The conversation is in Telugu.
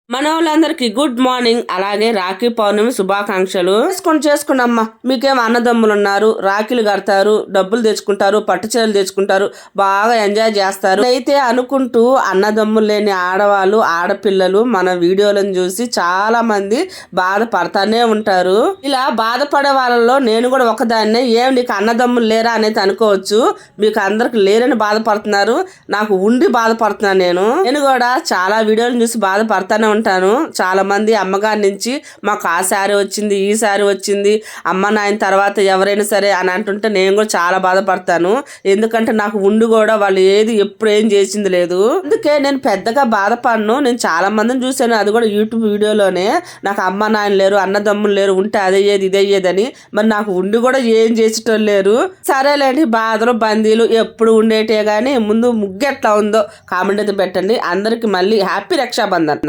మనోళ్ళందరికీ గుడ్ మార్నింగ్. అలాగే రాఖీ పౌర్ణమి శుభాకాంక్షలు. చేసుకున్నమ్మా, మీకేం అన్నదమ్ములు ఉన్నారు, రాఖీలు కడతారు, డబ్బులు తెచ్చుకుంటారు, పట్టు చీరలు తెచ్చుకుంటారు, బాగా ఎంజాయ్ చేస్తారు. అయితే అనుకుంటూ అన్నదమ్ములు లేని ఆడవాళ్ళు ఆడపిల్లలు మన వీడియోలను చూసి చాలా మంది బాధపడతానే ఉంటారు. ఇలా బాధపడే వాళ్ళలో నేను కూడా ఒకదాన్నే. ఏం నీకు అన్నదమ్ములు లేరా అనేది అనుకోవచ్చు. మీకు అందరికి లేరని బాధపడుతున్నారు, నాకు ఉండి బాధపడుతున్నాను. నేను కూడా చాలా వీడియోలను చూసి బాధపడతానే ఉంటాను. చాలా మంది అమ్మగారి నుంచి మాకు ఆ శారీ వచ్చింది, ఈ శారీ వచ్చింది, అమ్మ నాయన తర్వాత ఎవరైనా సరే అని అంటుంటే నేను కూడా చాలా బాధపడతాను. ఎందుకంటే నాకు ఉండి కూడా వాళ్ళు ఎప్పుడు ఏం చేసింది లేదు. అందుకే నేను పెద్దగా బాధపడను. నేను చాలా మందిని చూసాను, అది కూడా యూట్యూబ్ వీడియోలోనే. నాకు అమ్మ నాయన లేరు, అన్నదమ్ములు లేరు, ఉంటే అదయ్యేది ఇదయ్యేదని. మరి నాకు ఉండి కూడా ఏం చేసేటోళ్ళు లేరు. సరేలేండి, బాధలు బందీలు ఎప్పుడు ఉండేటే గానీ ముందు ముగ్గు ఎట్లా ఉందో కామెంట్ అయితే పెట్టండి. అందరికి మళ్ళీ హ్యాపీ రక్షాబంధన్.